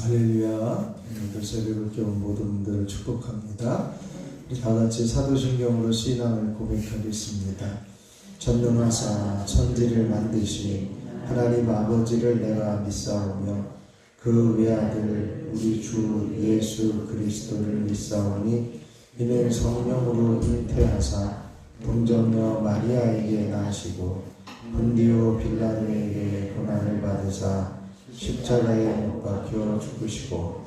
할렐루야. 오늘 새벽을 깨운 모든 분들을 축복합니다. 다같이 사도신경으로 신앙을 고백하겠습니다. 전능하사 천지를 만드신 하나님 아버지를 내가 믿사오며 그 외아들 우리 주 예수 그리스도를 믿사오니 이는 성령으로 잉태하사 동정녀 마리아에게 나시고 본디오 빌라도에게 고난을 받으사 십자가에 못 박혀 죽으시고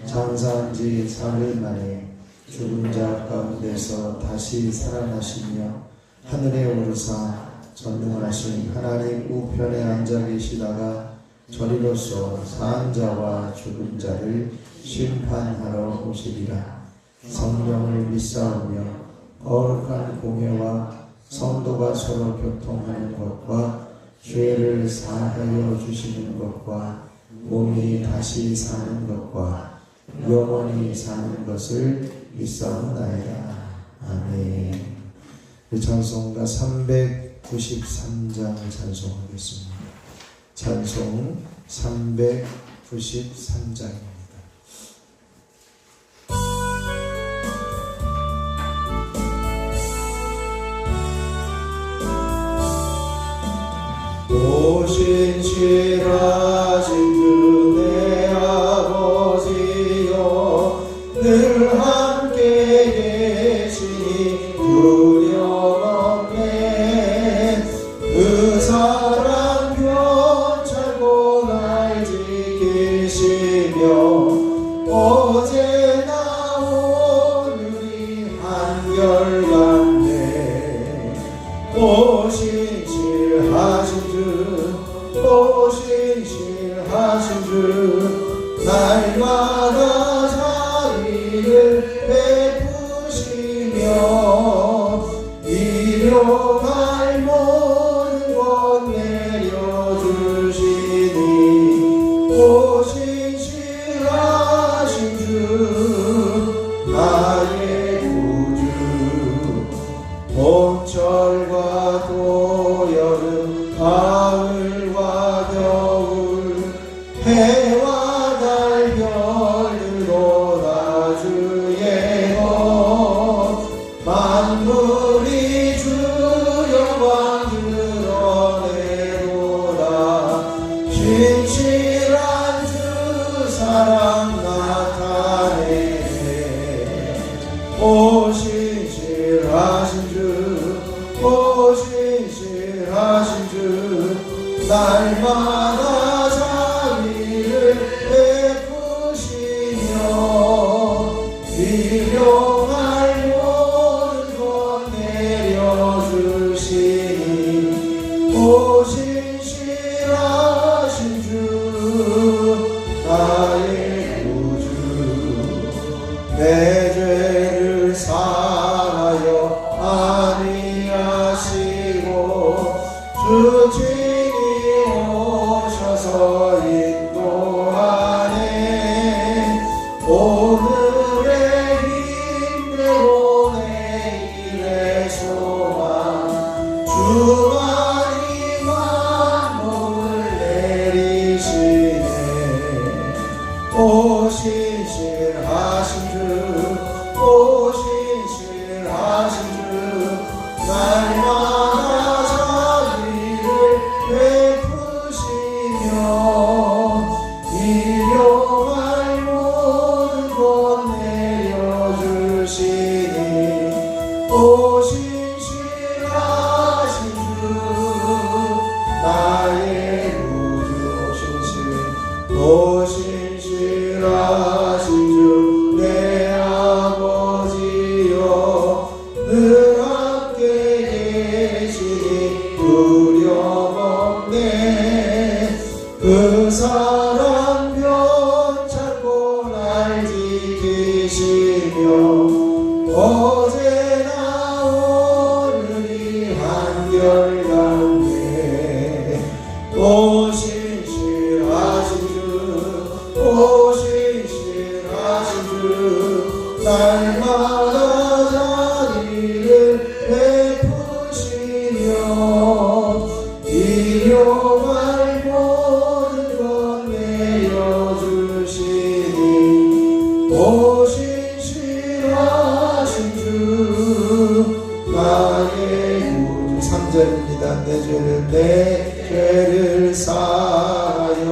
장사한 지 사흘 만에 죽은 자 가운데서 다시 살아나시며 하늘에 오르사 전능하신 하나님 우편에 앉아 계시다가 저리로서 사한 자와 죽은 자를 심판하러 오시리라. 성령을 믿사오며 거룩한 공회와 성도가 서로 교통하는 것과 죄를 사하여 주시는 것과 몸이 다시 사는 것과 영원히 사는 것을 믿사옵나이다. 아멘. 찬송가 393장 찬송하겠습니다. 찬송 393장입니다. 신실하신 주 내 아버지여 늘 함께 계시니 두려움없네. 그 사랑 변찰고 날 지키시며 어제나 오늘이 한결같네. 신실하신 신실하신 주 날마다 자비를 베푸시며 일용할 모든 것 내려주시니 신실하신 주 나의 구주. 봄철과 또 여름 가을과 겨울 해와 달 별들로 다 주의 것 만물이 주 영광 드러내도다. 신실한 주 사랑 나타내. 신실하신 주 신실하신 주 날마다 자비를 베푸시며 일용할 모든 것 내려주시니 신실하신 주 나의 구주. 내 죄를 사하여 아니하시고 주 친히 오셔서 인도하네. 오늘의 힘대로 내일의 소망 주만이 만복을 내리시네. 신실하신 주 신실하신 주 날마다 나의 구주 신실하신 주 내 아버지여 늘 함께 계시니 두려움없네 그 사랑 변찮고 날 지키시며 어제나 오늘이 한결같네 오 신실하신 주 날마다 자비를 베푸시며 일용할 모든 것 내려주시니 오 신실하신 주 나의 구주 3절입니다. 내 죄를 사하여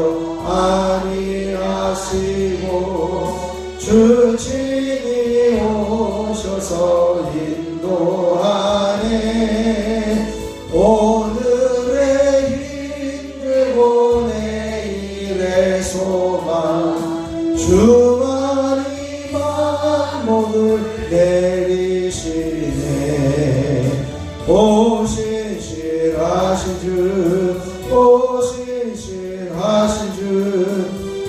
아니하시고 주 친히 오셔서 인도하네 오늘의 힘들고 내일의 소망 주만이 만복을 내리시네 오 신실하신 주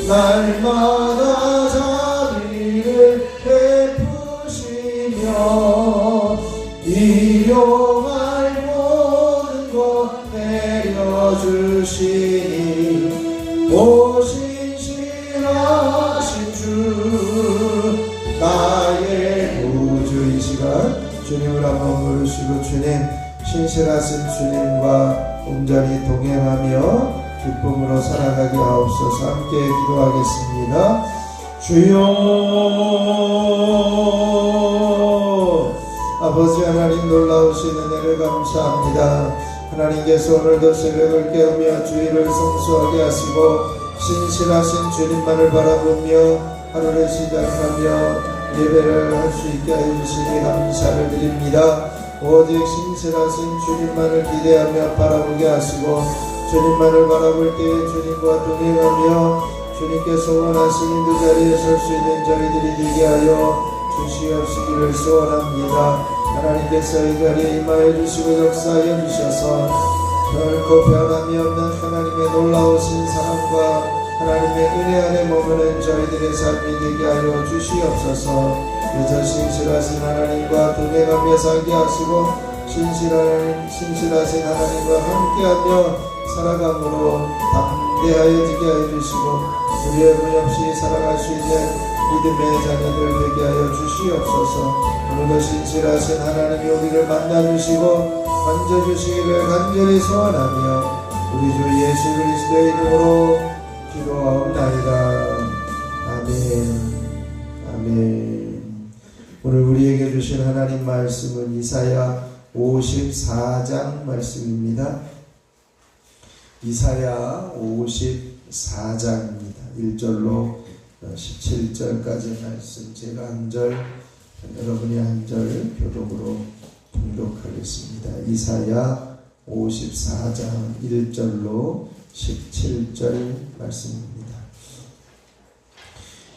날마다 자비를 베푸시며 일용할 모든 것 내려주시니 오 신실하신 주 나의 구주 이 시간 주님을 한번 부르시고 주님 신실하신 주님과 온전히 동행하며 기쁨으로 살아가게 하옵소서. 함께 기도하겠습니다. 주여 아버지 하나님 놀라우신 은혜를 감사합니다. 하나님께서 오늘도 새벽을 깨우며 주의를 성수하게 하시고 신실하신 주님만을 바라보며 하루를 시작하며 예배를 할 수 있게 해주시니 감사를 드립니다. 오직 신실하신 주님만을 기대하며 바라보게 하시고 주님만을 바라볼 때에 주님과 동행하며 주님께서 원하시는 그 자리에 설 수 있는 저희들이 되게 하여 주시옵시기를 소원합니다. 하나님께서 이 자리에 임하여 주시고 역사하여 주셔서 결코 변함이 없는 하나님의 놀라우신 사랑과 하나님의 은혜 안에 머무는 저희들의 삶이 되게 하여 주시옵소서. 그저 신실하신 하나님과 동행하며 살게 하시고 신실하신 하나님과 함께하며 살아감으로 담대하여 지게 하여 주시고 두려움 없이 살아갈 수 있는 믿음의 자녀들 되게 하여 주시옵소서. 오늘도 신실하신 하나님이 우리를 만나주시고 만져주시기를 간절히 소원하며 우리 주 예수 그리스도의 이름으로 기도하옵나이다. 아멘. 아멘. 오늘 우리에게 주신 하나님 말씀은 이사야 54장 말씀입니다. 이사야 54장입니다. 1절로 17절까지 말씀 제가 한 절 여러분이 한 절 교독으로 봉독하겠습니다. 이사야 54장 1절로 17절 말씀입니다.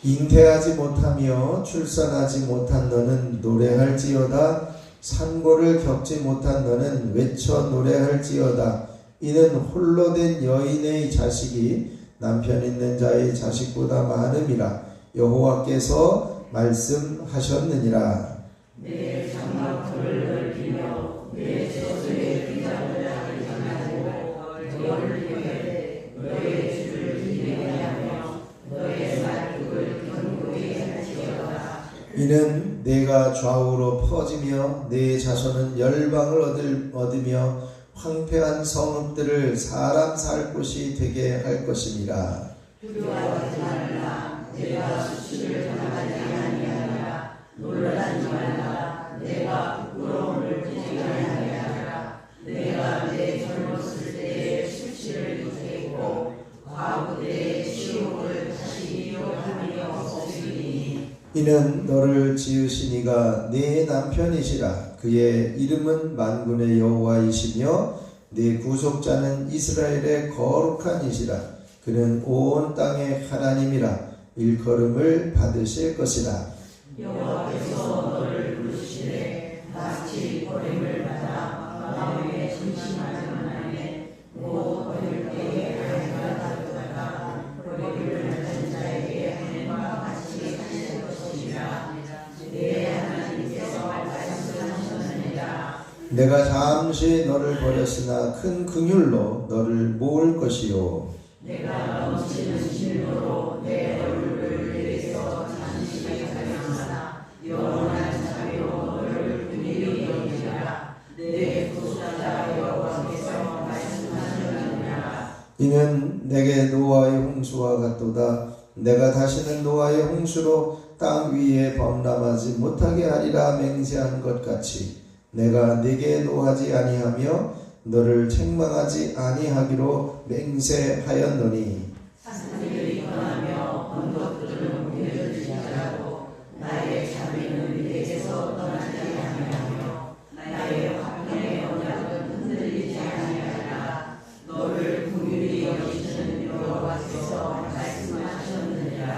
잉태하지 못하며 출산하지 못한 너는 노래할지어다. 산고를 겪지 못한 너는 외쳐 노래할지어다. 이는 홀로 된 여인의 자식이 남편 있는 자의 자식보다 많음이라 여호와께서 말씀하셨느니라. 내 장막들을 넓히며 내 저수의 비자를 전하고 너를 위해 너의 주를 기대하며 너의 말뚝을 견고히 할지어다. 이는 내가 좌우로 퍼지며 내 자손은 열방을 얻으며 황폐한 성읍들을 사람 살 곳이 되게 할 것이니라. 두려워하지 말라. 내가 수치를 전하지 아니하리라. 놀라지 말라. 내가 부끄러움을 보지 아니하리라. 내가 내 젊었을 때의 수치를 잊겠고 과부 때의 치욕을 다시 기억함이 없으리니. 이는 너를 지으신 이가 네 남편이시라. 그의 이름은 만군의 여호와이시며 네 구속자는 이스라엘의 거룩한 이시라. 그는 온 땅의 하나님이라. 일컬음을 받으실 것이라. 여호와께서 너를 부르시되 마치 버림을 받아 마음에 심심하는 만에 곧 버릴 때에 아내가 가져다가 버림을 받은 자에게 하나님과 같이 하실 것이라. 내 하나님께서 말씀하셨느니라. 내가 잠시 너를 버렸으나 큰 긍휼로 너를 모을 것이요. 내가 넘치는 진노로 내 얼굴을 내게서 잠시 가려하나 영원한 자비로 너를 긍휼히 여기리라. 내 구속자 여호와께서 말씀하셨느니라. 이는 내게 노아의 홍수와 같도다. 내가 다시는 노아의 홍수로 땅 위에 범람하지 못하게 하리라 맹세한 것 같이 내가 네게 노하지 아니하며 너를 책망하지 아니하기로 맹세하였노니. 산들이 떠나며 언덕들은 무뎌질지라도 나의 자비는 내게서 떠나지 아니하며 나의 화평의 언약은 흔들리지 아니하리라. 너를 긍휼히 여기시는 여호와께서 말씀하셨느니라.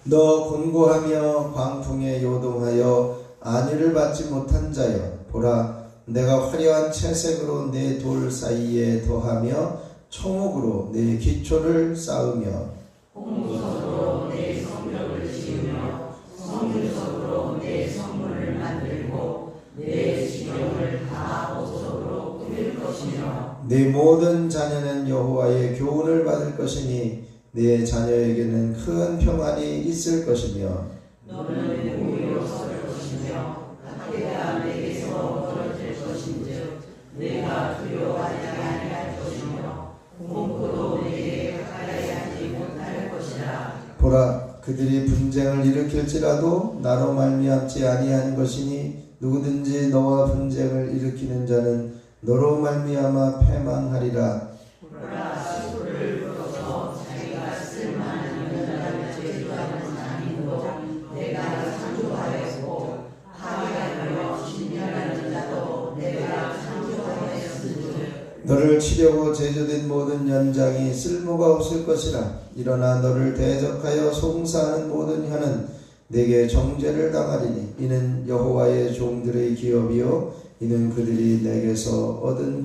너 곤고하며 광풍에 요동하여 안위를 받지 못한 자여, 보라 내가 화려한 채색으로 내 돌 사이에 더하며 청옥으로 내 기초를 쌓으며 홍구석으로 내 성벽을 지으며 성유석으로 내 성문을 만들고 내 지경을 다 보석으로 꾸밀 것이며 내 모든 자녀는 여호와의 교훈을 받을 것이니 내 자녀에게는 큰 평안이 있을 것이며 너는 공의로 설 것이며 학대가 내게서 멀어질 것인즉 내가 두려워하지 아니할 것이며 공포도 내게 가까이 하지 못할 것이라. 보라 그들이 분쟁을 일으킬지라도 나로 말미암지 아니한 것이니 누구든지 너와 분쟁을 일으키는 자는 너로 말미암아 패망하리라. 보라 수풀을 불어서 자기가 쓸만한 연단을 제주하는 자님도 내가 창조하였고 파괴하며 진멸하는 자도 내가 창조하였으므로 너를 치려고 제조된 모든 연장이 쓸모가 없을 것이라. 일어나 너를 대적하여 송사하는 모든 혀는 내게 정죄를 당하리니 이는 여호와의 종들의 기업이요 이는 그들이 내게서 얻은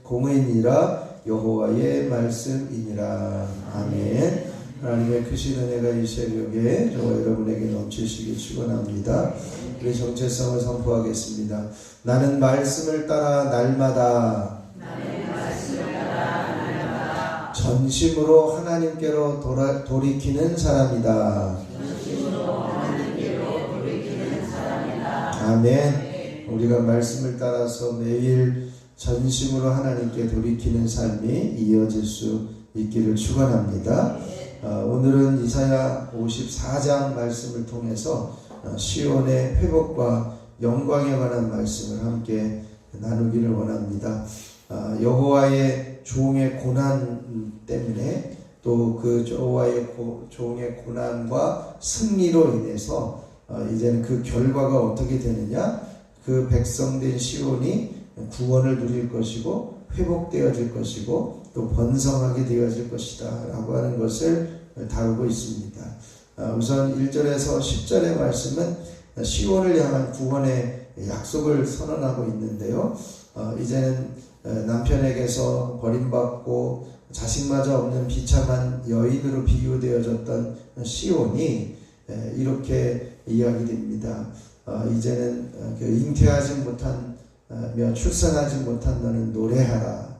공의니라. 여호와의 말씀이니라. 아멘. 하나님의 크신 은혜가 이 새벽에 저와 여러분에게 넘치시기 축원합니다. 우리 정체성을 선포하겠습니다. 나는 말씀을 따라 날마다 전심으로 하나님께로 돌이키는 사람이다. 아멘. 우리가 말씀을 따라서 매일 전심으로 하나님께 돌이키는 삶이 이어질 수 있기를 축원합니다. 오늘은 이사야 54장 말씀을 통해서 시온의 회복과 영광에 관한 말씀을 함께 나누기를 원합니다. 여호와의 종의 고난 때문에 또 그 여호와의 종의 고난과 승리로 인해서 이제는 그 결과가 어떻게 되느냐? 그 백성된 시온이 구원을 누릴 것이고 회복되어질 것이고 또 번성하게 되어질 것이다 라고 하는 것을 다루고 있습니다. 우선 1절에서 10절의 말씀은 시온을 향한 구원의 약속을 선언하고 있는데요. 이제는 남편에게서 버림받고 자식마저 없는 비참한 여인으로 비유되어졌던 시온이 이렇게 이야기됩니다. 이제는 잉태하지 못하며 출산하지 못한 너는 노래하라.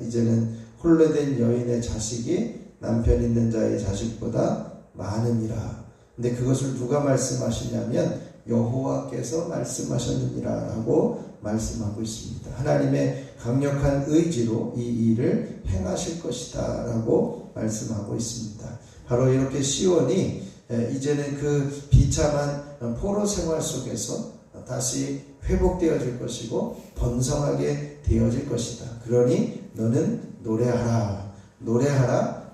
이제는 홀로 된 여인의 자식이 남편 있는 자의 자식보다 많음이라. 근데 그것을 누가 말씀하시냐면 여호와께서 말씀하셨느니라 라고 말씀하고 있습니다. 하나님의 강력한 의지로 이 일을 행하실 것이다 라고 말씀하고 있습니다. 바로 이렇게 시온이 이제는 그 비참한 포로 생활 속에서 다시 회복되어질 것이고 번성하게 되어질 것이다. 그러니 너는 노래하라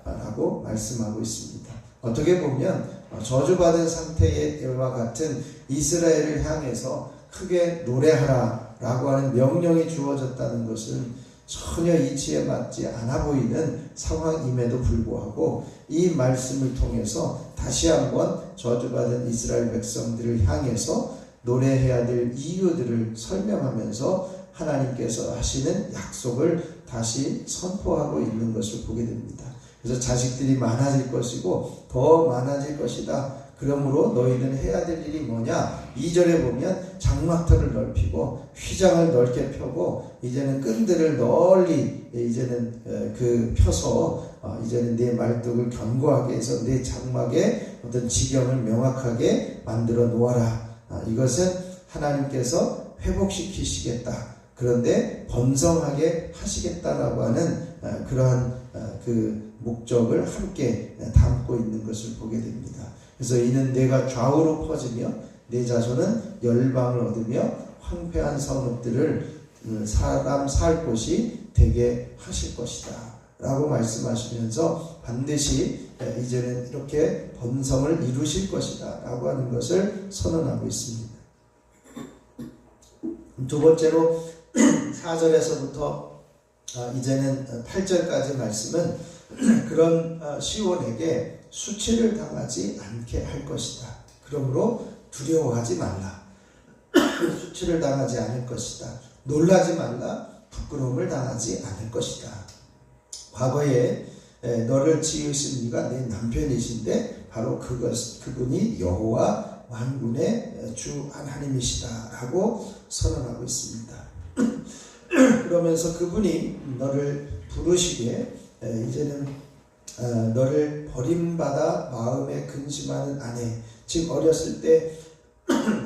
라고 말씀하고 있습니다. 어떻게 보면 저주받은 상태와 같은 이스라엘을 향해서 크게 노래하라 라고 하는 명령이 주어졌다는 것은 전혀 이치에 맞지 않아 보이는 상황임에도 불구하고 이 말씀을 통해서 다시 한번 저주받은 이스라엘 백성들을 향해서 노래해야 될 이유들을 설명하면서 하나님께서 하시는 약속을 다시 선포하고 있는 것을 보게 됩니다. 그래서 자식들이 많아질 것이고 더 많아질 것이다. 그러므로 너희는 해야 될 일이 뭐냐? 2절에 보면 장막터를 넓히고 휘장을 넓게 펴고 이제는 끈들을 널리 이제는 펴서 이제는 내 말뚝을 견고하게 해서 내 장막에 어떤 지경을 명확하게 만들어 놓아라. 이것은 하나님께서 회복시키시겠다. 그런데 번성하게 하시겠다라고 하는 그러한 그 목적을 함께 담고 있는 것을 보게 됩니다. 그래서 이는 내가 좌우로 퍼지며 내 자손은 열방을 얻으며 황폐한 성읍들을 사람 살 곳이 되게 하실 것이다 라고 말씀하시면서 반드시 이제는 이렇게 번성을 이루실 것이다 라고 하는 것을 선언하고 있습니다. 두 번째로 4절에서부터 이제는 8절까지 말씀은 그런 시온에게 수치를 당하지 않게 할 것이다. 그러므로 두려워하지 말라. 수치를 당하지 않을 것이다. 놀라지 말라. 부끄러움을 당하지 않을 것이다. 과거에 너를 지으신 이가 내 남편이신데 바로 그분이 여호와 만군의 주 하나님이시다 라고 선언하고 있습니다. 그러면서 그분이 너를 부르시기에 이제는 너를 버림받아 마음에 근심하는 아내, 즉 어렸을 때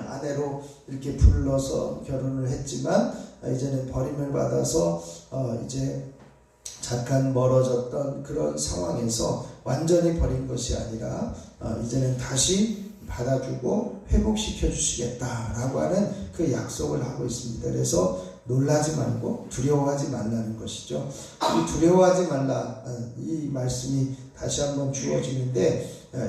아내로 이렇게 불러서 결혼을 했지만 이제는 버림을 받아서 이제 잠깐 멀어졌던 그런 상황에서 완전히 버린 것이 아니라 이제는 다시 받아주고 회복시켜 주시겠다라고 하는 그 약속을 하고 있습니다. 그래서 놀라지 말고 두려워하지 말라는 것이죠. 이 두려워하지 말라 이 말씀이 다시 한번 주어지는데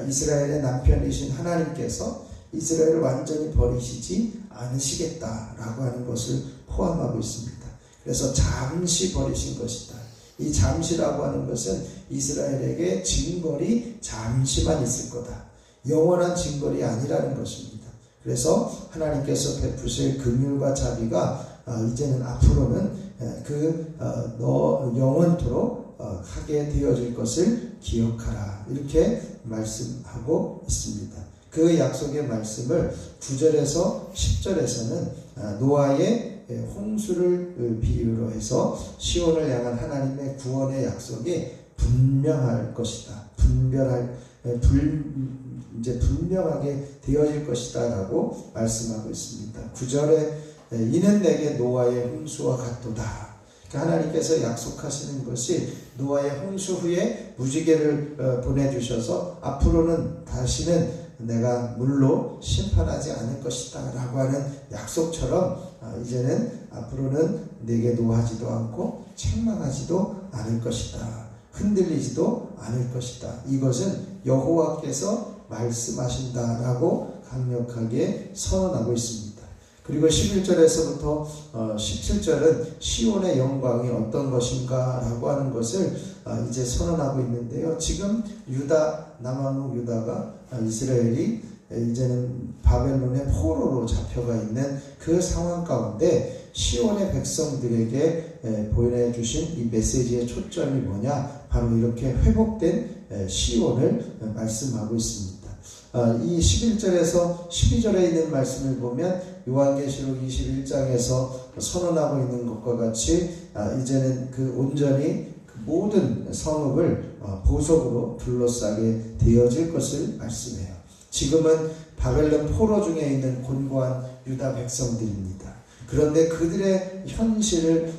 이스라엘의 남편이신 하나님께서 이스라엘을 완전히 버리시지 않으시겠다라고 하는 것을 포함하고 있습니다. 그래서 잠시 버리신 것이다. 이 잠시라고 하는 것은 이스라엘에게 징벌이 잠시만 있을 거다. 영원한 징벌이 아니라는 것입니다. 그래서 하나님께서 베푸실 긍휼과 자비가 이제는 앞으로는 너 영원토록 하게 되어질 것을 기억하라. 이렇게 말씀하고 있습니다. 그 약속의 말씀을 9절에서 10절에서는 노아의 홍수를 비유로 해서 시온을 향한 하나님의 구원의 약속이 분명할 것이다. 분명하게 되어질 것이다 라고 말씀하고 있습니다. 9절에 이는 내게 노아의 홍수와 같도다. 하나님께서 약속하시는 것이 노아의 홍수 후에 무지개를 보내주셔서 앞으로는 다시는 내가 물로 심판하지 않을 것이다 라고 하는 약속처럼 이제는 앞으로는 내게 노하지도 않고 책망하지도 않을 것이다. 흔들리지도 않을 것이다. 이것은 여호와께서 말씀하신다라고 강력하게 선언하고 있습니다. 그리고 11절에서부터 17절은 시온의 영광이 어떤 것인가 라고 하는 것을 이제 선언하고 있는데요. 지금 남왕국 유다가 이스라엘이 이제는 바벨론의 포로로 잡혀가 있는 그 상황 가운데 시온의 백성들에게 보내주신 이 메시지의 초점이 뭐냐? 바로 이렇게 회복된 시온을 말씀하고 있습니다. 이 11절에서 12절에 있는 말씀을 보면 요한계시록 21장에서 선언하고 있는 것과 같이 이제는 온전히 모든 성읍을 보석으로 둘러싸게 되어질 것을 말씀해요. 지금은 바벨론 포로 중에 있는 곤고한 유다 백성들입니다. 그런데 그들의 현실을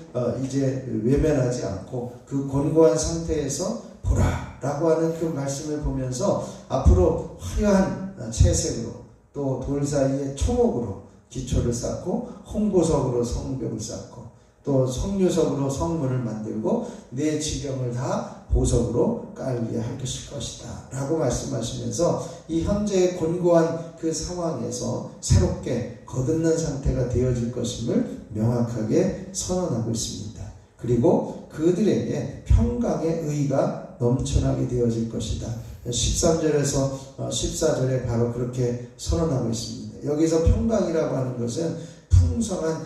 이제 외면하지 않고 그 곤고한 상태에서 보라 라고 하는 그 말씀을 보면서 앞으로 화려한 채색으로 또 돌 사이에 초목으로 기초를 쌓고 홍보석으로 성벽을 쌓고 또 성류석으로 성문을 만들고 내 지경을 다 보석으로 깔게 할 것이다 라고 말씀하시면서 이 현재의 곤고한 그 상황에서 새롭게 거듭난 상태가 되어질 것임을 명확하게 선언하고 있습니다. 그리고 그들에게 평강의 의가 넘쳐나게 되어질 것이다. 13절에서 14절에 바로 그렇게 선언하고 있습니다. 여기서 평강이라고 하는 것은 풍성한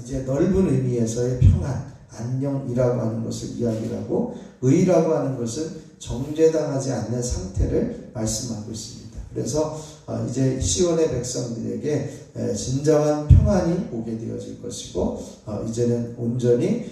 이제 넓은 의미에서의 평안, 안녕이라고 하는 것을 이야기하고, 의라고 하는 것은 정죄당하지 않는 상태를 말씀하고 있습니다. 그래서 이제 시온의 백성들에게 진정한 평안이 오게 되어질 것이고, 이제는 온전히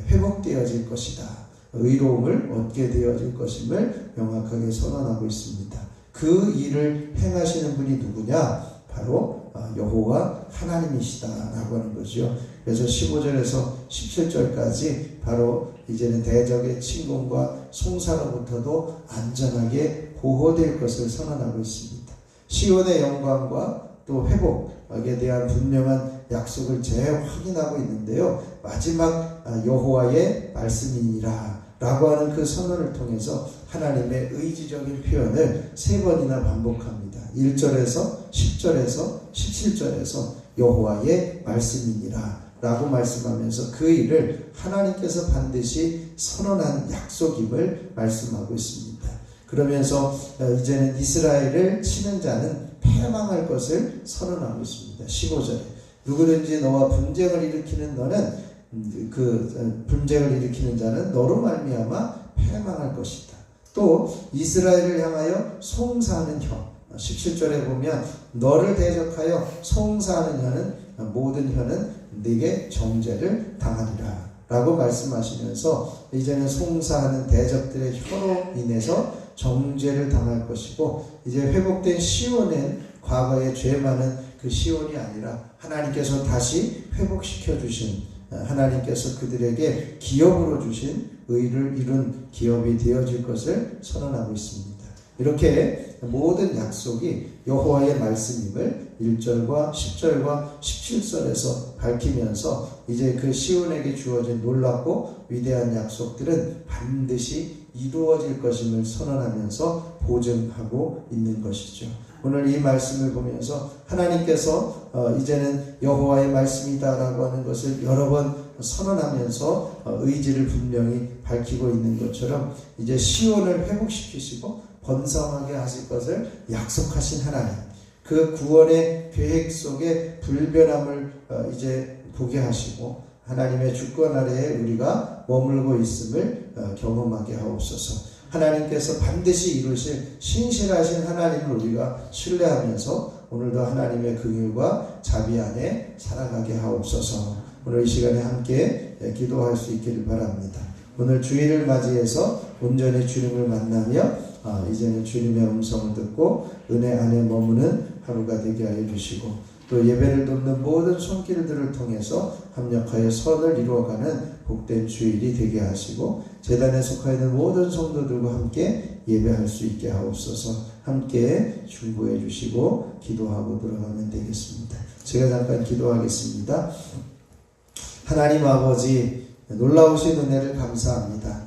회복되어질 것이다. 의로움을 얻게 되어질 것임을 명확하게 선언하고 있습니다. 그 일을 행하시는 분이 누구냐? 바로 여호와 하나님이시다라고 하는 거죠. 그래서 15절에서 17절까지 바로 이제는 대적의 침공과 송사로부터도 안전하게 보호될 것을 선언하고 있습니다. 시온의 영광과 또 회복에 대한 분명한 약속을 재확인하고 있는데요. 마지막 여호와의 말씀이니라 라고 하는 그 선언을 통해서 하나님의 의지적인 표현을 3번이나 반복합니다. 1절에서 10절에서 17절에서 여호와의 말씀이니라 라고 말씀하면서 그 일을 하나님께서 반드시 선언한 약속임을 말씀하고 있습니다. 그러면서 이제는 이스라엘을 치는 자는 패망할 것을 선언하고 있습니다. 15절에 누구든지 너와 분쟁을 일으키는 너는 분쟁을 일으키는 자는 너로 말미암아 패망할 것이다. 또 이스라엘을 향하여 송사하는 혀, 17절에 보면 너를 대적하여 송사하는 혀는 모든 혀는 네게 정죄를 당하리라 라고 말씀하시면서 이제는 송사하는 대적들의 혀로 인해서 정죄를 당할 것이고, 이제 회복된 시온은 과거에 죄 많은 그 시온이 아니라 하나님께서 다시 회복시켜 주신, 하나님께서 그들에게 기업으로 주신 의를 이룬 기업이 되어질 것을 선언하고 있습니다. 이렇게 모든 약속이 여호와의 말씀임을 1절과 10절과 17절에서 밝히면서 이제 그 시온에게 주어진 놀랍고 위대한 약속들은 반드시 이루어질 것임을 선언하면서 보증하고 있는 것이죠. 오늘 이 말씀을 보면서 하나님께서 이제는 여호와의 말씀이다라고 하는 것을 여러 번 선언하면서 의지를 분명히 밝히고 있는 것처럼 이제 시온을 회복시키시고 번성하게 하실 것을 약속하신 하나님, 그 구원의 계획 속에 불변함을 이제 보게 하시고 하나님의 주권 아래에 우리가 머물고 있음을 경험하게 하옵소서. 하나님께서 반드시 이루실 신실하신 하나님을 우리가 신뢰하면서 오늘도 하나님의 긍휼과 자비 안에 살아가게 하옵소서. 오늘 이 시간에 함께 기도할 수 있기를 바랍니다. 오늘 주일을 맞이해서 온전히 주님을 만나며 이제는 주님의 음성을 듣고 은혜 안에 머무는 하루가 되게 하여 주시고, 또 예배를 돕는 모든 손길들을 통해서 합력하여 선을 이루어가는 복된 주일이 되게 하시고, 제단에 속하여 있는 모든 성도들과 함께 예배할 수 있게 하옵소서. 함께 중보해 주시고 기도하고 들어가면 되겠습니다. 제가 잠깐 기도하겠습니다. 하나님 아버지, 놀라우신 은혜를 감사합니다.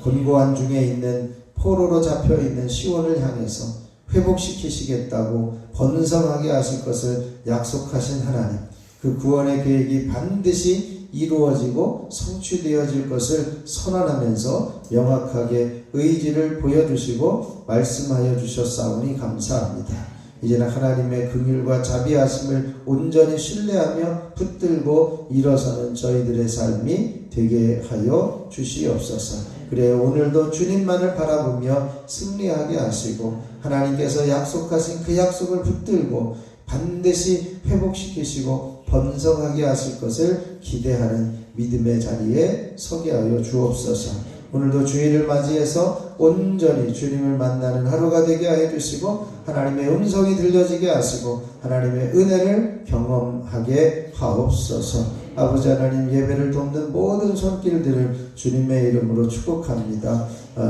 곤고한 중에 있는 포로로 잡혀있는 시온을 향해서 회복시키시겠다고 번성하게 하실 것을 약속하신 하나님, 그 구원의 계획이 반드시 이루어지고 성취되어질 것을 선언하면서 명확하게 의지를 보여주시고 말씀하여 주셨사오니 감사합니다. 이제는 하나님의 긍휼과 자비하심을 온전히 신뢰하며 붙들고 일어서는 저희들의 삶이 되게 하여 주시옵소서. 그래 오늘도 주님만을 바라보며 승리하게 하시고 하나님께서 약속하신 그 약속을 붙들고 반드시 회복시키시고 번성하게 하실 것을 기대하는 믿음의 자리에 서게 하여 주옵소서. 오늘도 주일을 맞이해서 온전히 주님을 만나는 하루가 되게 하여 주시고 하나님의 음성이 들려지게 하시고 하나님의 은혜를 경험하게 하옵소서. 아버지 하나님, 예배를 돕는 모든 손길들을 주님의 이름으로 축복합니다.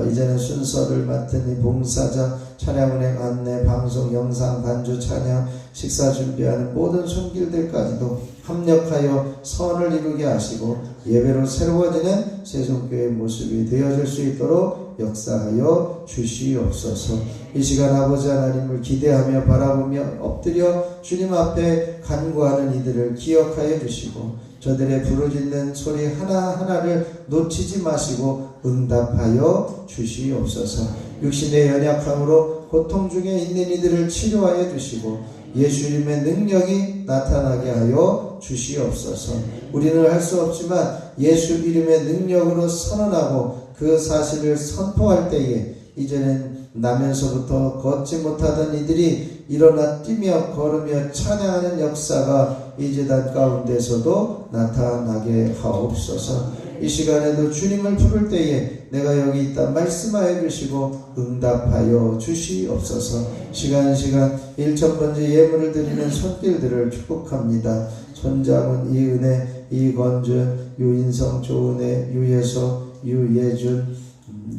이제는 순서를 맡은 이 봉사자, 찬양은행 안내, 방송, 영상, 반주, 찬양, 식사 준비하는 모든 손길들까지도 합력하여 선을 이루게 하시고 예배로 새로워지는 세종교회의 모습이 되어질 수 있도록 역사하여 주시옵소서. 이 시간 아버지 하나님을 기대하며 바라보며 엎드려 주님 앞에 간구하는 이들을 기억하여 주시고 저들의 부르짖는 소리 하나하나를 놓치지 마시고 응답하여 주시옵소서. 육신의 연약함으로 고통 중에 있는 이들을 치료하여 주시고 예수님의 능력이 나타나게 하여 주시옵소서. 우리는 할 수 없지만 예수 이름의 능력으로 선언하고 그 사실을 선포할 때에 이제는 나면서부터 걷지 못하던 이들이 일어나 뛰며 걸으며 찬양하는 역사가 이 제단 가운데서도 나타나게 하옵소서. 이 시간에도 주님을 부를 때에 내가 여기 있다 말씀하여 주시고 응답하여 주시옵소서. 시간 1,000번째 예물을 드리는 손길들을 축복합니다. 손장은 이은혜, 이건준, 유인성, 조은혜, 유예서, 유예준,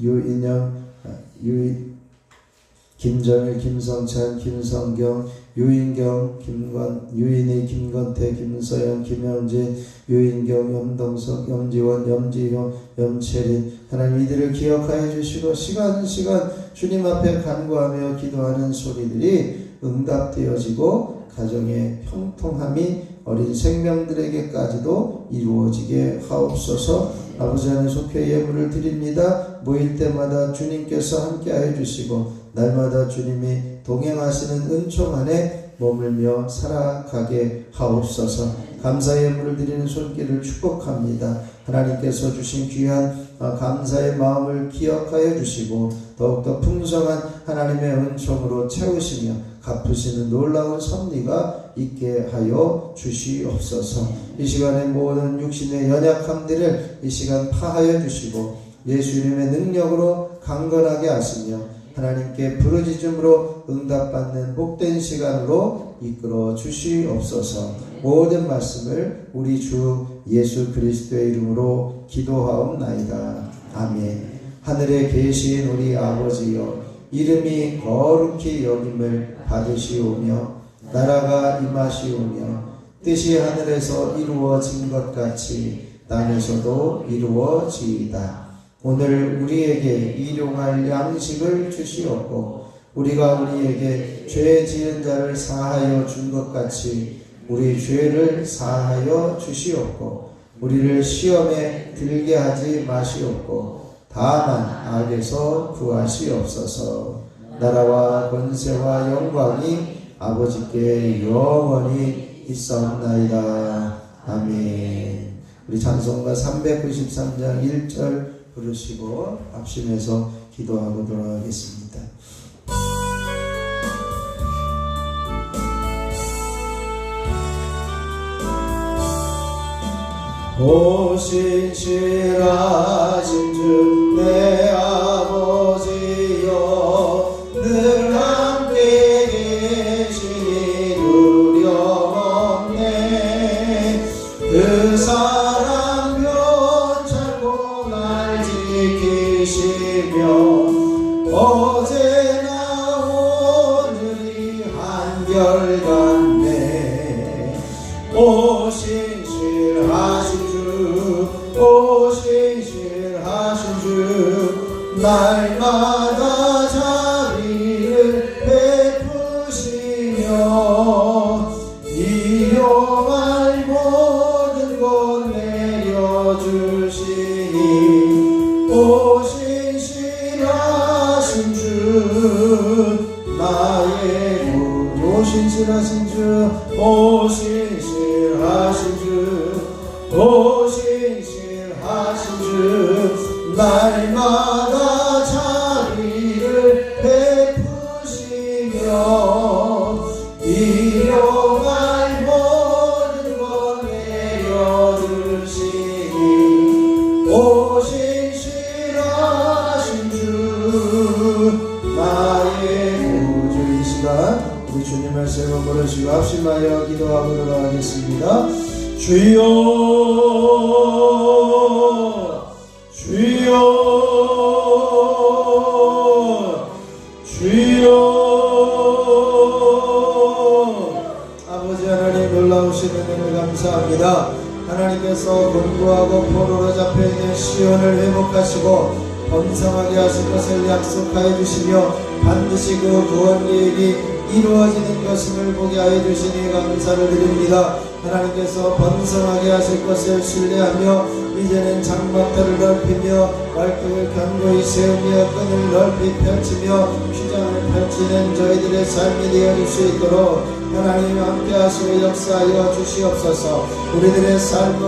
유인영, 김정일, 김성찬, 김성경, 유인경, 유인희, 김건태, 김서영, 김영진, 유인경, 염동석, 염지원, 염지효, 염채린. 하나님 이들을 기억하여 주시고 시간 주님 앞에 간구하며 기도하는 소리들이 응답되어지고 가정의 형통함이 어린 생명들에게까지도 이루어지게 하옵소서. 아버지 하나님 속회 예물을 드립니다. 모일 때마다 주님께서 함께하여 주시고 날마다 주님이 동행하시는 은총 안에 머물며 살아가게 하옵소서. 감사의 예물을 드리는 손길을 축복합니다. 하나님께서 주신 귀한 감사의 마음을 기억하여 주시고 더욱더 풍성한 하나님의 은총으로 채우시며 갚으시는 놀라운 섭리가 있게 하여 주시옵소서. 이 시간에 모든 육신의 연약함들을 이 시간 파하여 주시고 예수님의 능력으로 강건하게 하시며 하나님께 부르짖음으로 응답받는 복된 시간으로 이끌어 주시옵소서. 모든 말씀을 우리 주 예수 그리스도의 이름으로 기도하옵나이다. 아멘. 하늘에 계신 우리 아버지여, 이름이 거룩히 여김을 받으시오며 나라가 임하시오며 뜻이 하늘에서 이루어진 것 같이 땅에서도 이루어지이다. 오늘 우리에게 일용할 양식을 주시옵고 우리가 우리에게 죄 지은 자를 사하여 준 것 같이 우리 죄를 사하여 주시옵고 우리를 시험에 들게 하지 마시옵고 다만 악에서 구하시옵소서. 나라와 권세와 영광이 아버지께 영원히 있사옵나이다. 아멘. 우리 찬송가 393장 1절 부르시고 합심해서 기도하고 돌아가겠습니다. 오신실하신 주 내 아버지여, 늘 함께 계시니 두려움없네. 그 사랑 변찮고 날 지키시며 어제나 오늘이 한결같네. 오신실하신 주 날마다 자비를 베푸시며 일용할 모든 것 내려주시니 오신실하신 주 나의 구. 오신실하신 주, 오신실하신 주, 오신실하신 주 날마다 자비를 베푸시며 일용할 모든 것 내려주시니 오신실하신 주 나의 구주. 이 시간 우리 주님을 세 번 부르시고 합심하여 기도하고 돌아가겠습니다. 주여 주여 주여 시온을 회복하시고 번성하게 하실 것을 약속하여 주시며 반드시 그 구원 계획이 이루어지는 것임을 보게 하여 주시니 감사를 드립니다. 하나님께서 번성하게 하실 것을 신뢰하며 이제는 장막들을 넓히며 말뚝을 견고히 세우며 끈을 넓이 펼치며 휘장을 펼치는 저희들의 삶이 되어줄 수 있도록 하나님 함께 하시고 역사하여 주시옵소서. 우리들의 삶도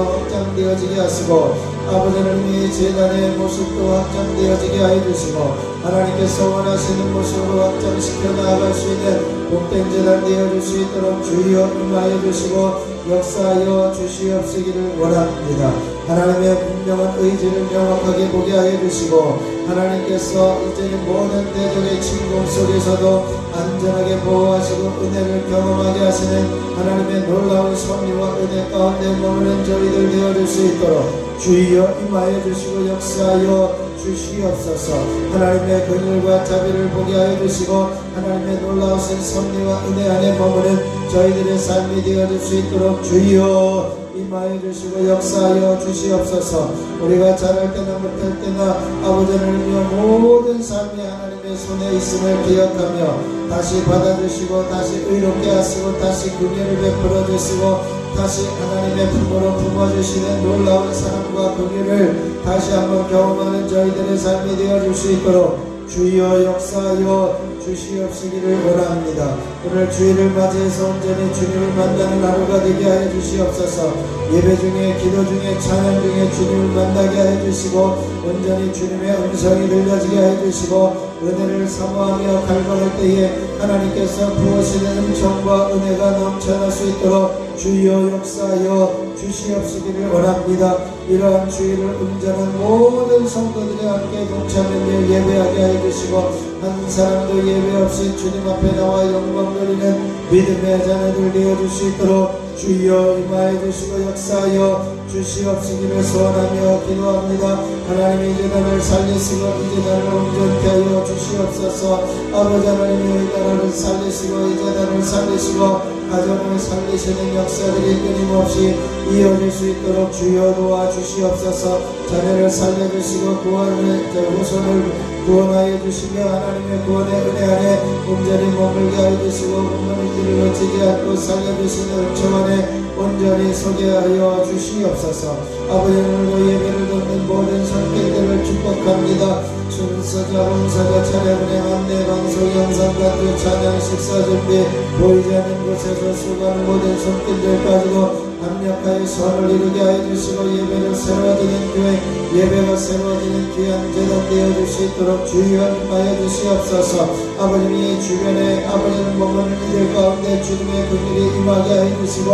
확장되어지게 하시고 아버지 하나님의 제단의 모습도 확장되어지게 하여 주시고 하나님께서 원하시는 모습으로 확장시켜 나아갈 수 있는 복된 제단 되어줄 수 있도록 주여 임하여 주시고 역사하여 주시옵시기를 원합니다. 하나님의 분명한 의지를 명확하게 보게 하여 주시고 하나님께서 이제는 모든 대적의 침공 속에서도 안전하게 보호하시고 은혜를 경험하게 하시는 하나님의 놀라운 섭리와 은혜 가운데 머무는 저희들 되어줄 수 있도록 주여 임하여 주시고 역사하여 주시옵소서. 하나님의 긍휼과 자비를 보게 하여 주시고 하나님의 놀라우신 섭리와 은혜 안에 머무는 저희들의 삶이 되어줄 수 있도록 주여 임하여 주시고 역사하여 주시옵소서. 우리가 잘할 때나 못할 때나 아버지 하나님이여 모든 삶이 하나님의 손에 있음을 기억하며 다시 받아주시고 다시 의롭게 하시고 다시 긍휼을 베풀어 주시고 다시 하나님의 품으로 품어주시는 놀라운 사랑과 긍휼을 다시 한번 경험하는 저희들의 삶이 되어줄 수 있도록 주여 역사하여 주시옵시기를 원합니다. 오늘 주일을 맞이해서 온전히 주님을 만나는 하루가 되게 하여 주시옵소서. 예배 중에 기도 중에 찬양 중에 주님을 만나게 하여 주시고 온전히 주님의 음성이 들려지게 하여 주시고 은혜를 사모하며 갈망할 때에 하나님께서 부으시는 음성과 은혜가 넘쳐날 수 있도록 주여 역사하여 주시옵시기를 원합니다. 이러한 주일을 온전한 모든 성도들이 함께 동참하며 예배하게 하여 주시고 한 사람도 예배 없이 주님 앞에 나와 영광 돌리는 믿음의 자녀들 되어줄 수 있도록 주여 임하여 주시고 역사하여 주시옵시기를 소원하며 기도합니다. 하나님의 이 재단을 살리시고 이 재단을 온전케 하여 주시옵소서. 아버지 하나님의 이 나라를 살리시고 이 재단을 살리시고 가정을 살리시는 역사들이 끊임없이 이어질 수 있도록 주여 도와주시옵소서. 자녀를 살려주시고 후손을 구원하여 주시며 하나님의 구원의 은혜 안에 온전히 머물게 하여 주시고 온전히 길을 놓치지 않고 살려주시는 은총 안에 온전히 서게 하여 주시옵소서. 아버지 오늘도 예배를 듣는 모든 손길들을 축복합니다. 순서자, 봉사자, 찬양은혜, 안내, 방송, 영상, 간주, 찬양, 식사 준비, 보이지 않는 곳에서 수고하는 모든 손길들까지도 강력하게 선을 이루게 하여 주시고 예배를 새로워지는 교회, 예배가 새로워지는 귀한 제단 되어줄 수 있도록 주여 임하여 주시옵소서. 아버님이 주변에 아버지는 머무는 이들 가운데 주님의 긍휼이 임하게 하여 주시고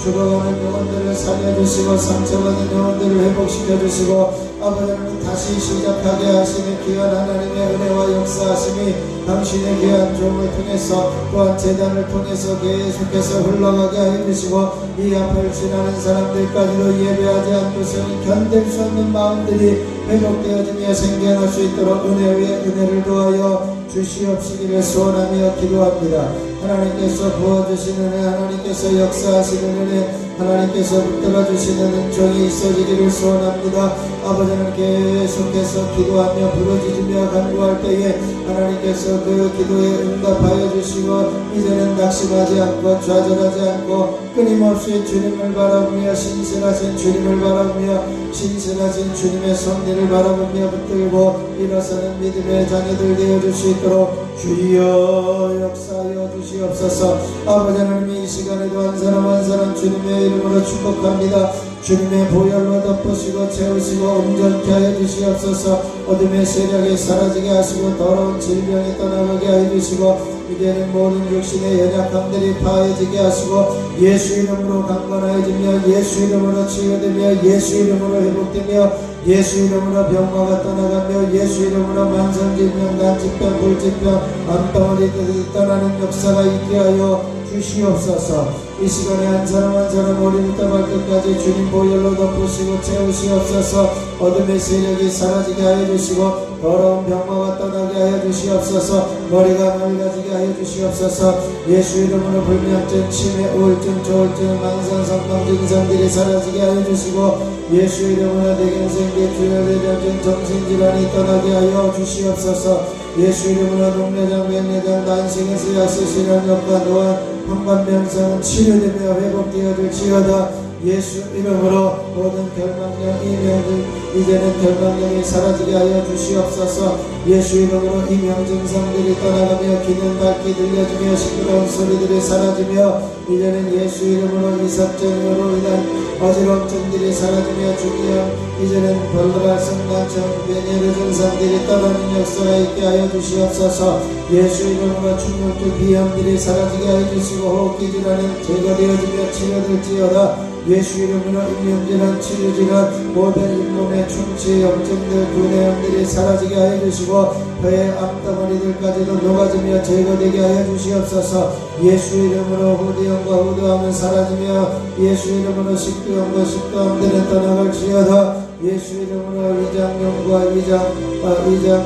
죽어가는 영혼들을 살려주시고 상처받은 영혼들을 회복시켜 주시고 아버지는 다시 시작하게 하시는 귀한 하나님의 은혜와 역사하심이 당신의 귀한 종을 통해서 또한 제단을 통해서 계속해서 흘러가게 하여 주시고 이 앞을 지나는 사람들까지도 예배하지 않고서는 견딜 수 없는 마음들이 회복되어지며 생겨날 수 있도록 은혜 위에 은혜를 더하여 주시옵시기를 소원하며 기도합니다. 하나님께서 부어주시는 은혜, 하나님께서 역사하시는 은혜, 하나님께서 붙들어주시는 은총이 있어지기를 소원합니다. 아버지는 계속해서 기도하며 부르짖으며 간구할 때에 하나님께서 그 기도에 응답하여 주시고 이제는 낙심하지 않고 좌절하지 않고 끊임없이 주님을 바라보며 신실하신 주님을 바라보며 신실하신 주님의 섭리를 바라보며 붙들고 일어서는 믿음의 자녀들 되어줄 수 있도록 주여 역사하여 주시옵소서. 아버지 하나님 이 시간에도 한 사람 한 사람 주님의 이름으로 축복합니다. 주님의 보혈로 덮으시고 채우시고 온전케 하여 주시옵소서. 어둠의 세력이 사라지게 하시고 더러운 질병이 떠나가게 하여 주시고 이제는 모든 육신의 연약함들이 파해지게 하시고 예수 이름으로 강건하여지며 예수 이름으로 치유되며 예수 이름으로 회복되며 예수 이름으로 병마가 떠나가며 예수 이름으로 만성질병, 간질병, 불질병, 암덩어리들이 떠나는 역사가 있게 하여 주시옵소서. 이 시간에 한 사람 한 사람 머리부터 발끝까지 주님 보혈로 덮으시고 채우시옵소서. 어둠의 세력이 사라지게 하여 주시고 더러운 병마가 떠나게 하여 주시옵소서. 머리가 맑아지게 하여 주시옵소서. 예수 이름으로 불면증, 치매, 우울증, 조울증, 망상, 성방 증상들이 사라지게 하여 주시고 예수 이름으로 대경생계 주혈대전증 정신질환이 떠나게 하여 주시옵소서. 예수 이름으로 동내장 백내장 난식에서 약세실현 역과 노안 현관병상은 치료되며 회복되어질지어다. 예수 이름으로 모든 결막령 이명들 이제는 결막령이 사라지게 하여 주시옵소서. 예수 이름으로 이명 증상들이 떠나가며 귀는 밝게 들려지며 시끄러운 소리들이 사라지며 이제는 예수 이름으로 이삭증으로 인한 어지럼증들이 사라지며 주기형 이제는 벌발성 난청 베네르 증상들이 떠나는 역사가 있게 하여 주시옵소서. 예수 이름으로 충격적 비염들이 사라지게 하여 주시고 호흡기 질환은 제거되어지며 치료될지어다. 예수 이름으로 임명질환 치료질환 모든 잇몸의 충치 염증들 구내염들이 사라지게 하여 주시고 폐의 앞덩어리들까지도 녹아지며 제거되게 하여 주시옵소서. 예수 이름으로 후두염과 후두암은 사라지며 예수 이름으로 식도염과 식도암들은 떠나갈지어다. 예수 이름으로 위장염과 위장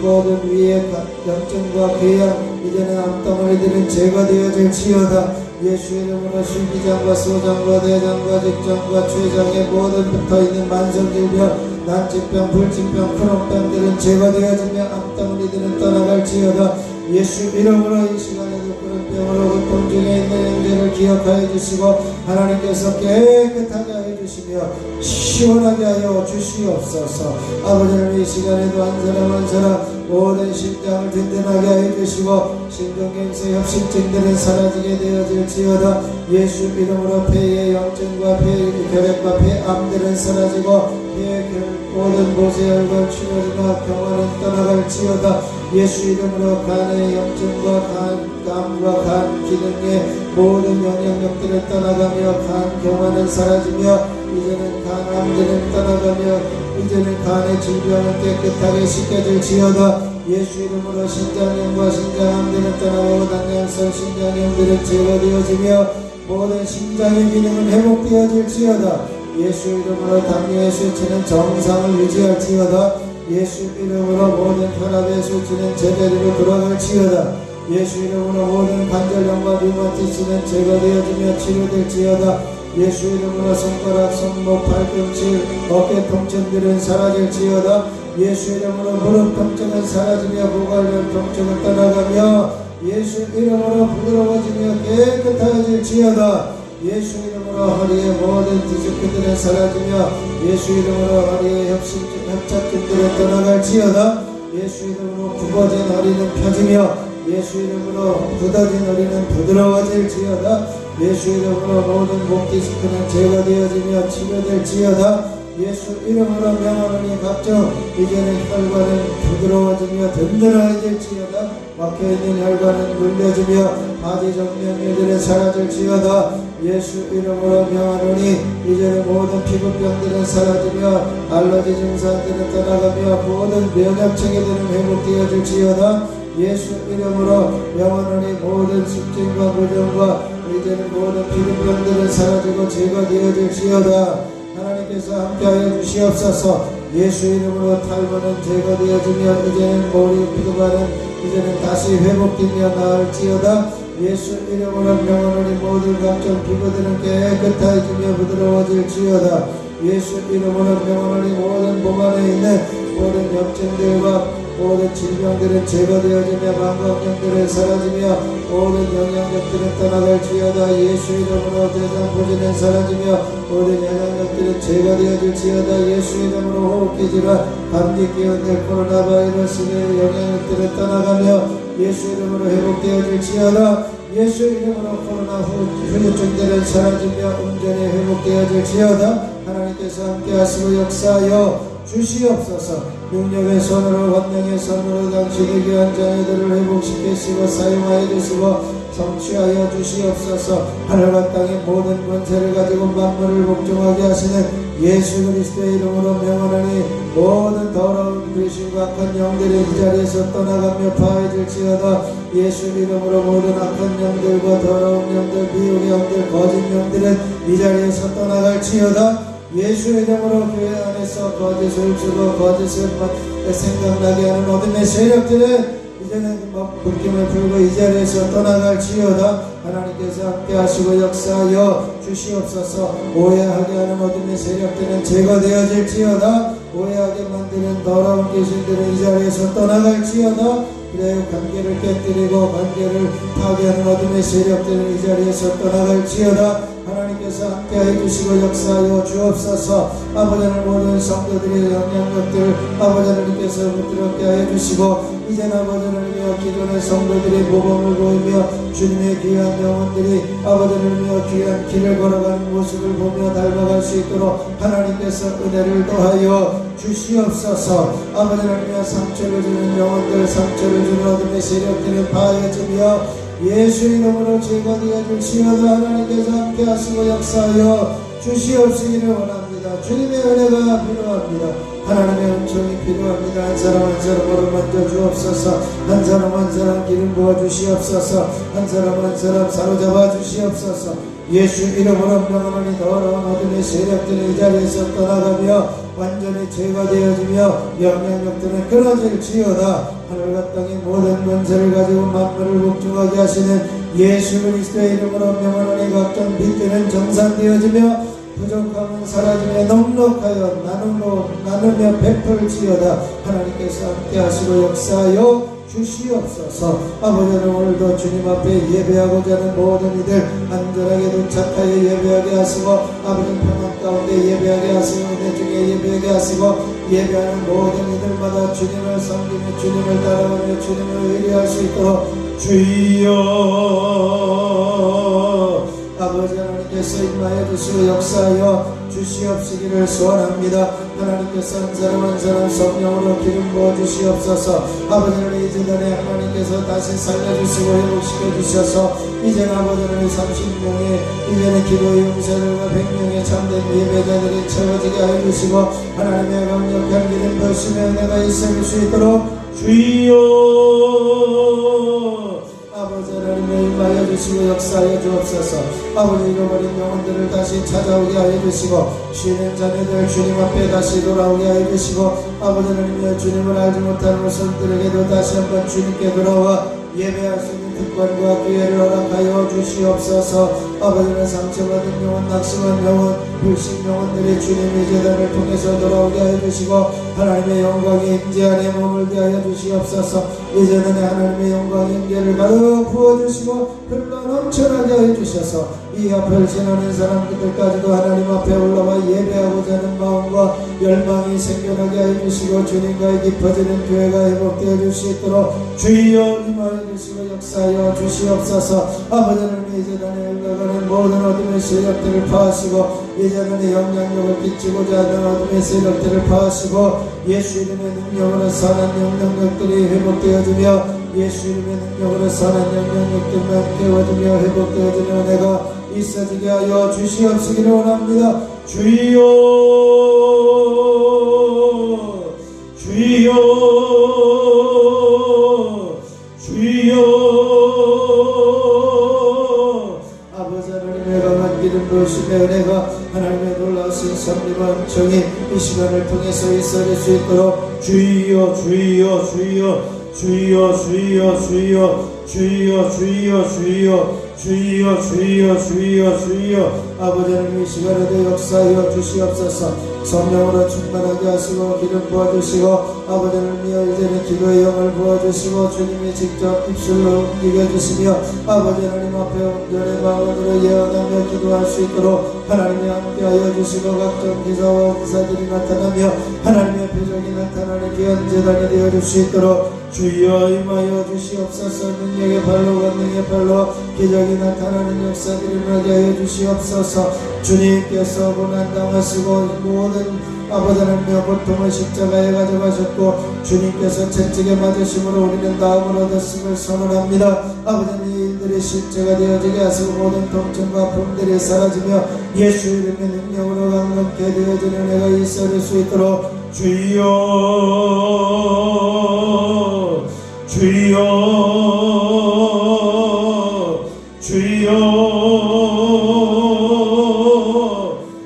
모든 위의 염증과 궤양 이제는 앞덩어리들은 제거되어질지어다. 예수 이름으로 실비장과 소장과 대장과 직장과 췌장에 모든 붙어있는 만성질병 난치병 불치병 크론병들은 제거되어지며 앞덩어리들은 떠나갈지어다. 예수 이름으로 이 시간에도 그런 병으로 고통 중에 있는 형제를 기억하여 주시고 하나님께서 깨끗하게 하여 주시며 시원하게 하여 주시옵소서. 아버지는 이 시간에도 한 사람 한 사람 모든 심장을 든든하게 하여 주시고 신경경색 협심증들은 사라지게 되어질지어다. 예수 이름으로 폐의 염증과 폐결핵과 폐암들은 사라지고 폐의 모든 모세혈관 출혈이나 병원은 떠나갈지어다. 예수 이름으로 간의 염증과 감과 간 기능의 모든 영향력들을 떠나가며 간 경화는 사라지며 이제는 간암들은 떠나가며 이제는 간의 질병은 깨끗하게 씻겨질지어다. 예수 이름으로 신장염과 신장암들은 떠나가고 당뇨성 신장염들은 제거되어지며 모든 신장의 기능은 회복되어질지어다. 예수 이름으로 당뇨의 수치는 정상을 유지할지어다. 예수 이름으로 모든 혈압의 수치는 제자리로 돌아갈지어다. 예수 이름으로 모든 관절염과 류마티스는 제거되어지며 치료될지어다. 예수 이름으로 손가락, 손목, 팔꿈치, 어깨 통증들은 사라질지어다. 예수 이름으로 무릎 통증은 사라지며 고관절 통증은 떠나가며 예수 이름으로 부드러워지며 깨끗해질지어다. 예수 이름으로 허리의 모든 디스크들은 사라지며 예수 이름으로 허리의 협착증들은 떠나갈지어다. 예수 이름으로 굽어진 허리는 펴지며 예수 이름으로 굳어진 허리는 부드러워질지어다. 예수 이름으로 모든 목 디스크는 제거되어지며 치료될지어다. 예수 이름으로 명하노니 각종 이제는 혈관은 부드러워지며 든든해질지어다. 막혀있는 혈관은 눌려지며 바지정맥류들은 사라질지어다. 예수 이름으로 명하노니 이제는 모든 피부병들은 사라지며 알러지 증상들은 떠나가며 모든 면역체계들은 회복되어질지어다. 예수 이름으로 명하노니 모든 습진과 무정과 이제는 모든 피부병들은 사라지고 제거되어질지어다. 하나님께서 함께하여 주시옵소서. 예수 이름으로 탈모는 제거되어지며 이제는 머리 피부가는 이제는 다시 회복되며 나을지어다. 예수 이름으로 명하노니 모든 각종 피부들은 깨끗해지며 부드러워질지어다. 예수 이름으로 명하노니 모든 몸 안에 있는 모든 염증들과 모든 질병들은 제거되어지며 망각령들은 사라지며 모든 영향력들은 떠나갈지어다. 예수 이름으로 대장부진은 사라지며 모든 영향력들은 제거되어질지어다. 예수 이름으로 호흡기 질환, 감기 기운들, 코로나 바이러스의 영향력들은 떠나가며 예수 이름으로 회복되어질지어다. 예수 이름으로 코로나 후유증들은 사라지며 온전히 회복되어질지어다. 하나님께서 함께하시고 역사하여 주시옵소서. 능력의 손으로 권능의 손으로 당신의 귀한 자녀들을 회복시키시고 사용하여 주시고 성취하여 주시옵소서. 하늘과 땅의 모든 권세를 가지고 만물을 복종하게 하시는 예수 그리스도의 이름으로 명하노니 모든 더러운 귀신과 악한 영들이 이 자리에서 떠나가며 파해질지어다. 예수 이름으로 모든 악한 영들과 더러운 영들, 미혹의 영들, 거짓 영들은 이 자리에서 떠나갈지어다. 예수 이름으로 교회 안에서 거짓을 주고 거짓을 생각나게 하는 어둠의 세력들은 이제는 묶임을 풀고 이 자리에서 떠나갈지어다. 하나님께서 함께 하시고 역사하여 주시옵소서. 오해하게 하는 어둠의 세력들은 제거되어질지어다. 오해하게 만드는 더러운 귀신들은 이 자리에서 떠나갈지어다. 그래요. 관계를 깨뜨리고 관계를 파괴하는 어둠의 세력들은 이 자리에서 떠나갈지어다. 하나님께서 함께해 주시고 역사하여 주옵소서. 아버지 하나님 모든 성도들의 영향력들 아버지 하나님께서 붙들었게 하여 주시고 이제는 아버지 하나님이여 기존의 성도들이 모범을 보이며 주님의 귀한 영혼들이 아버지 하나님이여 귀한 길을 걸어가는 모습을 보며 닮아갈 수 있도록 하나님께서 은혜를 더하여 주시옵소서. 아버지 하나님이여 상처를 주는 영혼들 상처를 주는 어둠의 세력들은 파해지며 예수 이름으로 제거되어 주시어도 하나님께서 함께 하시고 역사하여 주시옵시기를 원합니다. 주님의 은혜가 필요합니다. 하나님의 은총이 필요합니다. 한 사람 한 사람으로 만져 주옵소서. 한 사람 한 사람 기름 부어 주시옵소서. 한 사람 한 사람 사로잡아 주시옵소서. 예수 이름으로 명하노니 더러운 어둠의 세력들이 이 자리에서 떠나가며 완전히 제거되어지며 영향력들은 끊어질지어다. 하늘과 땅의 모든 권세를 가지고 만물을 복종하게 하시는 예수 그리스도의 이름으로 명하노니 각종 빚들은 정산되어지며 부족함은 사라지며 넉넉하여 나누며 베풀지어다. 하나님께서 함께 하시고 역사하여 주시옵소서. 아버지는 오늘도 주님 앞에 예배하고자 하는 모든 이들 안전하게 도착하여 예배하게 하시고 아버지 평안 가운데 예배하게 하시고 은혜 중에 예배하게 하시고 예배하는 모든 이들마다 주님을 섬기며 주님을 따라가며 주님을 의뢰할 수 있도록 주여 아버지 하나님께서 임하여 주시고 역사하여 주시옵시기를 소원합니다. 하나님께서 한 사람 한 사람 성령으로 기름 부어 주시옵소서. 아버지 하나님 이 재단에 하나님께서 다시 살려주시고 회복시켜 주셔서 이제는 아버지 하나님 30명의 이제는 기도의 용사들과 100명의 참된 예배자들이 채워지게 하여 주시고 하나님의 강력한 기름 부으심의 은혜가 있을 수 있도록 주여 아버지 하나님을 임하여 주시고 역사하여 주옵소서. 아버지 잃어버린 영혼들을 다시 찾아오게 하여 주시고 쉬는 자녀들 주님 앞에 다시 돌아오게 하여 주시고 아버지 하나님의 주님을 알지 못하는 것들에게도 다시 한번 주님께 돌아와 예배할 수 있는 특권과 기회를 허락하여 주시옵소서. 아버지는 상처받은 영혼 낙심한 영혼 불신 영혼들이 주님의 제단을 통해서 돌아오게 하여 주시고 하나님의 영광이 임재 안에 머물게 하여 주시옵소서. 이제는 하나님의 영광 임재를 가득 부어주시고 흘러 넘쳐나게 하여 주셔서 이 앞을 지나는 사람들까지도 하나님 앞에 올라와 예배하고자 하는 마음과 열망이 생겨나게 하여 주시고 주님과의 깊어지는 교회가 회복되어 줄 수 있도록 주여 임하여 주시고 역사하여 주시옵소서. 아버지는 이 재단에 흘러가는 모든 어둠의 세력들을 파하시고 이제는 영향력을 끼치고자 하는 어둠의 세력들을 파하시고 예수 이름의 능력으로 선한 영향력들이 회복되어지며 예수 이름의 능력으로 선한 영향력들만 깨워지며 회복되어지는 은혜가 있어지게 하여 주시옵시기를 원합니다. 주여 주여 주여 아버지 하나님의 강한 기름 부으심의 은혜가 하나님의 놀라우신 섭리와 은총이 이 시간을 통해서 있어질 수 있도록 주여 주여 주여 주여 주여 주여 주여 주여 주여 주여 주여 주여 주여 아버지 하나님 이 시간에도 역사하여 주시옵소서. 성령으로 충만하게 하시고 기름 부어주시고 아버지 하나님이여 이제는 기도의 영을 부어주시고 주님이 직접 입술로 움직여주시며 아버지 하나님 앞에 온전히 마음으로 예언하며 기도할 수 있도록 하나님이 함께하여 주시고 각종 기사와 은사들이 나타나며 하나님의 표적이 나타나는 귀한 제단이 되어줄 수 있도록 주여 임하여 주시옵소서. 능력의 발로 권능의 발로 기적이 나타나는 역사들을 나게 하여 주시옵소서. 주님께서 고난당하시고 모든 아버지 하나님의 고통을 십자가에 가져가셨고 주님께서 채찍에 맞으심으로 우리는 나음을 얻었음을 선언합니다. 아버지는 이 일들이 실제가 되어지게 하시고 모든 통증과 아픔들이 사라지며 예수 이름의 능력으로 강건케 되어지는 은혜가 있어질 수 있도록 주여 주여 주여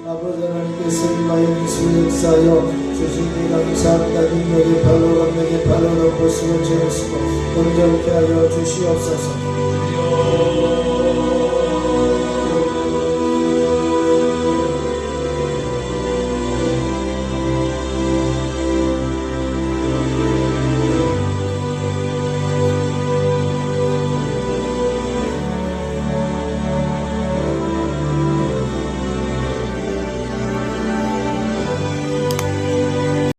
아버지 하나님께서 임하여 주시고 역사하여 주시니 감사합니다. 능력의 발로 강력의 발로 보시고 채우시고 온전케 하여 주시옵소서.